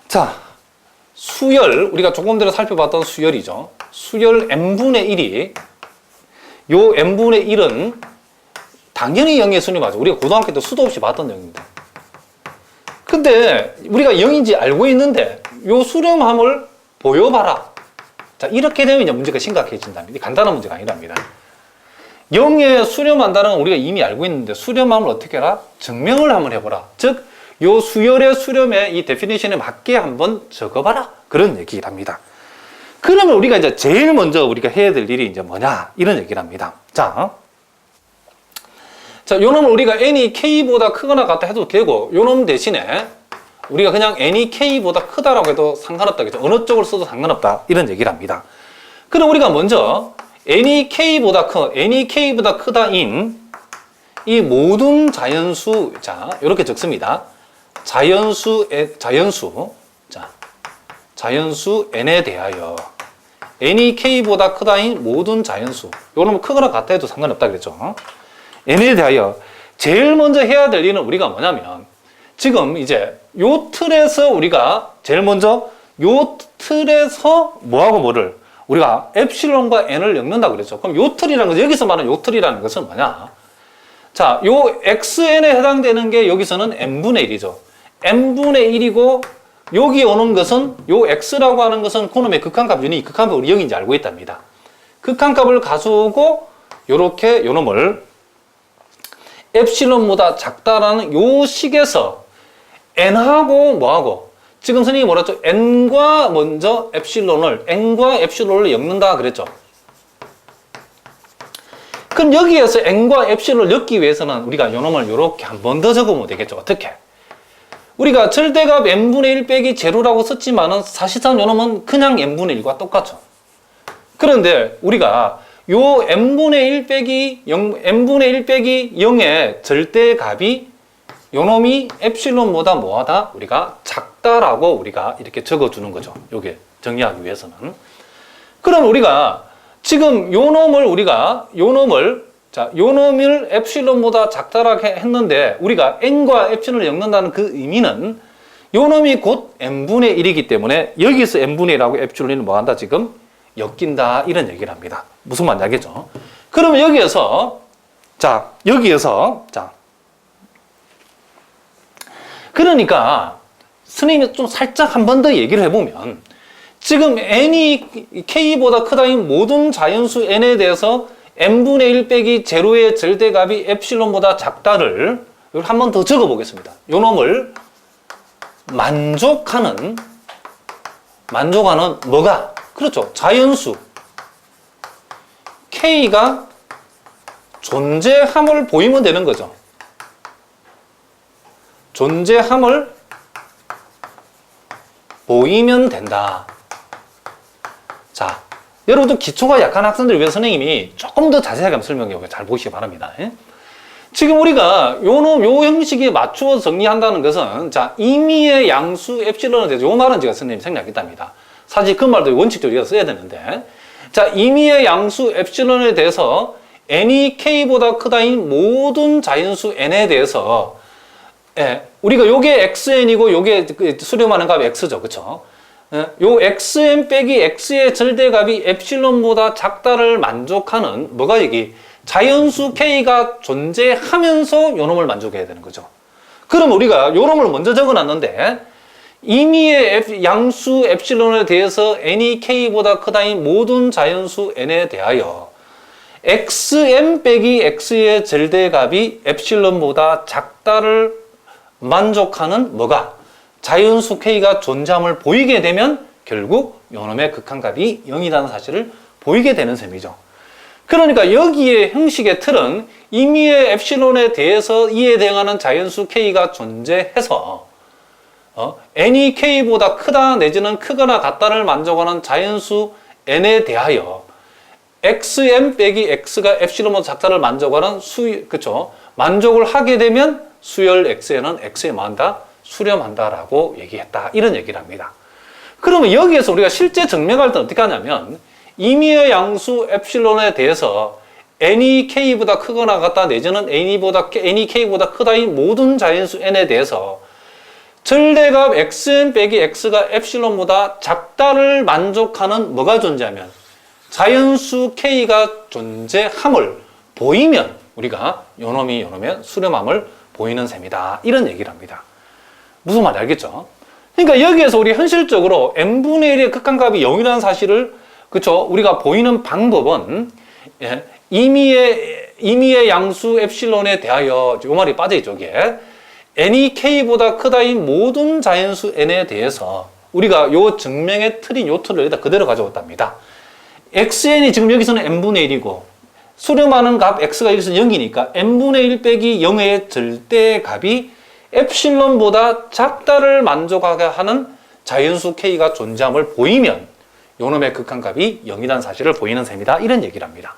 자, 수열, 우리가 조금 전에 살펴봤던 수열이죠. 수열 n분의 1이, 요 n분의 1은 당연히 0의 수렴하죠. 우리가 고등학교 때 수도 없이 봤던 내용입니다. 근데 우리가 0인지 알고 있는데 요 수렴함을 보여봐라. 자, 이렇게 되면 이제 문제가 심각해진답니다. 간단한 문제가 아니랍니다. 0에 수렴한다는 건 우리가 이미 알고 있는데 수렴함을 어떻게 해라? 증명을 한번 해보라. 즉, 요 수열의 수렴의 이 데피니션에 맞게 한번 적어봐라. 그런 얘기를 합니다. 그러면 우리가 이제 제일 먼저 우리가 해야 될 일이 이제 뭐냐? 이런 얘기를 합니다. 자, 요 놈을 우리가 n이 k보다 크거나 같다 해도 되고, 요 놈 대신에 우리가 그냥 n이 k보다 크다라고 해도 상관없다. 어느 쪽을 써도 상관없다. 이런 얘기를 합니다. 그럼 우리가 먼저 n이 k보다 크다인 이 모든 자연수, 자, 이렇게 적습니다. 자연수 n에 대하여 n이 k보다 크다인 모든 자연수, 요놈은 크거나 같다 해도 상관없다 그랬죠. n에 대하여 제일 먼저 해야 될 일은 우리가 뭐냐면, 지금 이제 요 틀에서 우리가 제일 먼저 요 틀에서 뭐하고 뭐를 우리가 엡실론과 n을 엮는다 그랬죠. 그럼 요 틀이라는 것은, 여기서 말하는 요 틀이라는 것은 뭐냐? 자, 요 xn에 해당되는 게 여기서는 n분의 1이죠. n분의 1이고 여기 오는 것은 요 x라고 하는 것은 그놈의 극한값, 유닛 극한값 우리 0인지 알고 있답니다. 극한값을 가져오고 요렇게 요놈을 엡실론보다 작다라는 요 식에서 n하고 뭐하고, 지금 선생님이 뭐라 했죠? n과 먼저 엡실론을, n과 엡실론을 엮는다 그랬죠. 그럼 여기에서 n과 엡실론을 엮기 위해서는 우리가 요놈을 요렇게 한 번 더 적으면 되겠죠. 어떻게? 우리가 절대값 n분의 1 빼기 제로라고 썼지만은 사실상 요놈은 그냥 n분의 1과 똑같죠. 그런데 우리가 요 n분의 1 빼기 0의 절대값이 요놈이 엡실론보다 뭐하다? 우리가 작다라고 우리가 이렇게 적어주는 거죠. 요게 정리하기 위해서는. 그럼 우리가 지금 요놈을 엡실론보다 작다라고 했는데 우리가 n과 엡실론을 엮는다는 그 의미는 요놈이 곧 n분의 1이기 때문에 여기서 n분의 1하고 엡실론이 뭐한다? 지금 엮인다. 이런 얘기를 합니다. 무슨 말인지 알겠죠? 그러면 여기에서 그러니까 스님이 좀 살짝 한 번 더 얘기를 해보면, 지금 n이 k보다 크다인 모든 자연수 n에 대해서 n분의 1 빼기 제로의 절대값이 엡실론보다 작다를 한 번 더 적어 보겠습니다. 요 놈을 만족하는 뭐가? 그렇죠. 자연수 k가 존재함을 보이면 되는 거죠. 존재함을 보이면 된다. 자, 여러분들 기초가 약한 학생들을 위해서 선생님이 조금 더 자세하게 한번 설명해 보고 잘 보시기 바랍니다. 지금 우리가 요 형식에 맞추어 정리한다는 것은, 자, 임의의 양수 엡실론에 대해서 요 말은 제가 선생님 생략했답니다. 사실 그 말도 원칙적으로 써야 되는데, 자, 임의의 양수 엡실론에 대해서 n이 k보다 크다인 모든 자연수 n에 대해서, 우리가 요게 xn이고 요게 수렴하는 값이 x죠. 그쵸? 요 xn 빼기 x의 절대값이 엡실론보다 작다를 만족하는 뭐가 여기 자연수 k가 존재하면서 요놈을 만족해야 되는 거죠. 그럼 우리가 요놈을 먼저 적어놨는데, 임의의 양수 엡실론에 대해서 n이 k보다 크다인 모든 자연수 n에 대하여 xn 빼기 x의 절대값이 엡실론보다 작다를 만족하는 뭐가? 자연수 k가 존재함을 보이게 되면 결국 요놈의 극한값이 0이라는 사실을 보이게 되는 셈이죠. 그러니까 여기에 형식의 틀은 임의의 엡실론에 대해서 이에 대응하는 자연수 k가 존재해서 n이 k보다 크다 내지는 크거나 같다를 만족하는 자연수 n에 대하여 xn 빼기 x가 엡실론보다 작다를 만족하는 그쵸? 만족을 하게 되면 수열 xn은 x에 뭐한다? 수렴한다라고 얘기했다. 이런 얘기를 합니다. 그러면 여기에서 우리가 실제 증명할 때는 어떻게 하냐면, 임의의 양수 엡실론에 대해서 n이 k보다 크거나 같다 내지는 n이 k보다 크다인 모든 자연수 n에 대해서 절대값 xn 빼기 x가 엡실론보다 작다를 만족하는 뭐가 존재하면 자연수 k가 존재함을 보이면 우리가 요놈이 요놈의 수렴함을 보이는 셈이다. 이런 얘기를 합니다. 무슨 말인지 알겠죠? 그러니까 여기에서 우리 현실적으로 n분의 1의 극한값이 0이라는 사실을 그쵸? 우리가 보이는 방법은 예, 임의의 양수 엡실론에 대하여 요 말이 빠져있죠. 이게 n이 k보다 크다인 모든 자연수 n에 대해서 우리가 요 증명의 틀인 요 틀을 여기다 그대로 가져왔답니다. xn이 지금 여기서는 n분의 1이고 수렴하는 값 x가 여기서 0이니까 n분의 1 빼기 0의 절대값이 엡실론보다 작다를 만족하게 하는 자연수 k가 존재함을 보이면 요놈의 극한값이 0이라는 사실을 보이는 셈이다. 이런 얘기를 합니다.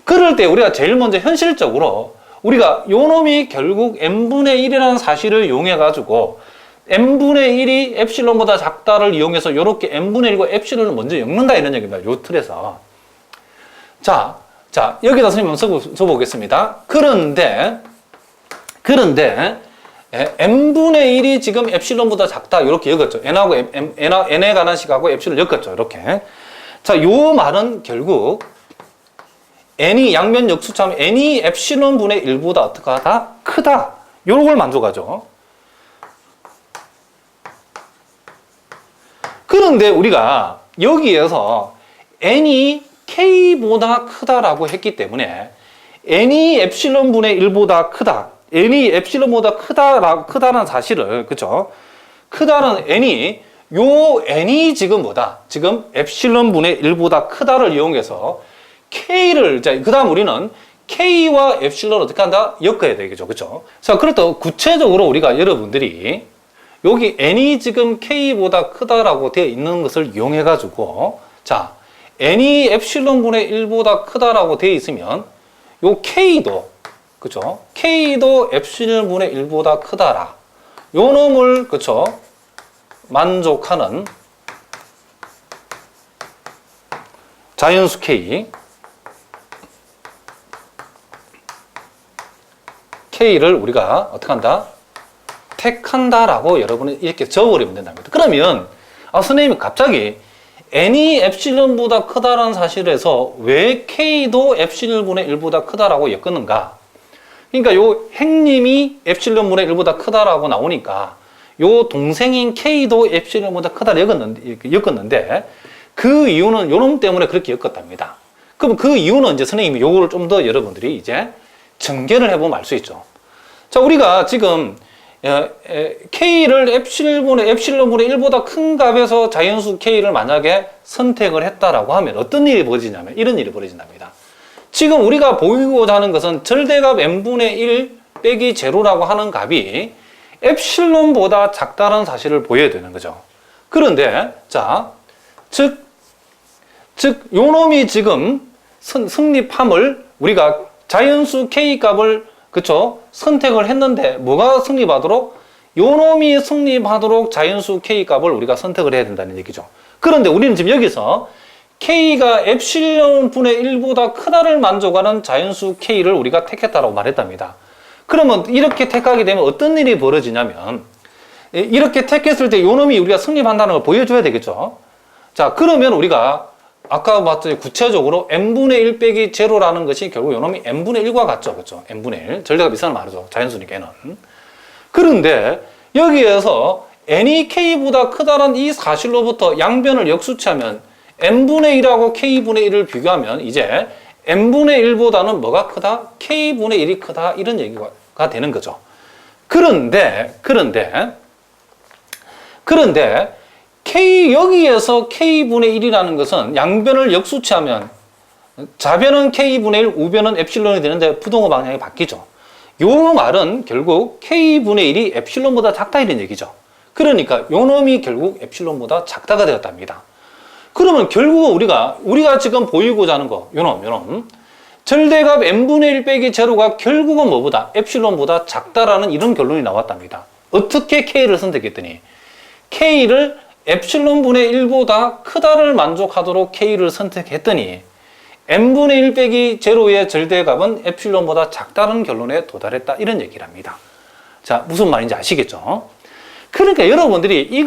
그럴 때 우리가 제일 먼저 현실적으로 우리가 요놈이 결국 n분의 1이라는 사실을 이용해 가지고 n분의 1이 엡실론보다 작다를 이용해서 요렇게 n분의 1과 엡실론을 먼저 엮는다 이런 얘기입니다. 요 틀에서. 자, 여기다 선생님 한번 써보겠습니다. 그런데 n분의 1이 지금 엡실론보다 작다 이렇게 엮었죠. n에 관한 식하고 엡실론 엮었죠. 이렇게. 자, 요 말은 결국 n이 양면 역수차면 n이 엡실론 분의 1보다 어떻게 하다? 크다. 요걸 만족하죠. 그런데 우리가 여기에서 n이 k보다 크다라고 했기 때문에 n이 엡실론 분의 1보다 크다. n이 엡실론보다 크다는 사실을, 그쵸? 크다는 n이, n이 지금 뭐다? 지금 엡실론 분의 1보다 크다를 이용해서 k를, 그 다음 우리는 k와 엡실론을 어떻게 한다? 엮어야 되겠죠. 그쵸? 자, 그렇다고 구체적으로 우리가 여러분들이 여기 n이 지금 k보다 크다라고 되어 있는 것을 이용해가지고, 자, n이 엡실론 분의 1보다 크다라고 되어 있으면 요 k도, 그쵸? k도 엡실론 분의 1보다 크다라. 요 놈을, 그쵸? 만족하는 자연수 K를 우리가 어떻게 한다? 택한다라고 여러분이 이렇게 적어버리면 된답니다. 그러면 선생님이 갑자기 n이 엡실론보다 크다라는 사실에서 왜 K도 엡실론분의 1보다 크다라고 엮었는가? 그러니까 요 행님이 엡실론분의 1보다 크다라고 나오니까 요 동생인 K도 엡실론보다 크다를 엮었는데 그 이유는 요놈 때문에 그렇게 엮었답니다. 그럼 그 이유는 이제 선생님이 요거를 좀 더 여러분들이 이제 전개를 해보면 알 수 있죠. 자, 우리가 지금 K를 엡실론분의 1보다 큰 값에서 자연수 K를 만약에 선택을 했다라고 하면 어떤 일이 벌어지냐면 이런 일이 벌어진답니다. 지금 우리가 보이고자 하는 것은 절대값 n분의 1 빼기 제로라고 하는 값이 엡실론보다 작다는 사실을 보여야 되는 거죠. 그런데 자, 즉 요놈이 지금 성립함을 우리가 자연수 K 값을 그쵸? 선택을 했는데 뭐가 성립하도록? 요놈이 성립하도록 자연수 K 값을 우리가 선택을 해야 된다는 얘기죠. 그런데 우리는 지금 여기서 K가 엡실론 분의 1보다 크다를 만족하는 자연수 K를 우리가 택했다라고 말했답니다. 그러면 이렇게 택하게 되면 어떤 일이 벌어지냐면 이렇게 택했을 때 요놈이 우리가 성립한다는 걸 보여줘야 되겠죠. 자, 그러면 우리가 아까 봤더니 구체적으로 n분의 1 빼기 제로라는 것이 결국 요놈이 n분의 1과 같죠. 그렇죠? n분의 1. 절대값 비싼 말이죠. 자연수니까 n은. 그런데 여기에서 n이 k보다 크다는 이 사실로부터 양변을 역수치하면 n분의 1하고 k분의 1을 비교하면 이제 n분의 1보다는 뭐가 크다? k분의 1이 크다. 이런 얘기가 되는 거죠. 그런데 여기에서 k분의 1이라는 것은 양변을 역수치하면 좌변은 k분의 1, 우변은 엡실론이 되는데 부동호 방향이 바뀌죠. 요 말은 결국 k분의 1이 엡실론보다 작다 이런 얘기죠. 그러니까 요 놈이 결국 엡실론보다 작다가 되었답니다. 그러면 결국 우리가 지금 보이고자 하는 거, 요 놈. 절대값 n분의 1 빼기 제로가 결국은 뭐보다? 엡실론보다 작다라는 이런 결론이 나왔답니다. 어떻게 k를 선택했더니 k를 엡실론분의 1보다 크다를 만족하도록 k를 선택했더니 n분의 1 빼기 제로의 절대값은 엡실론보다 작다는 결론에 도달했다 이런 얘기를 합니다. 자, 무슨 말인지 아시겠죠? 그러니까 여러분들이 이걸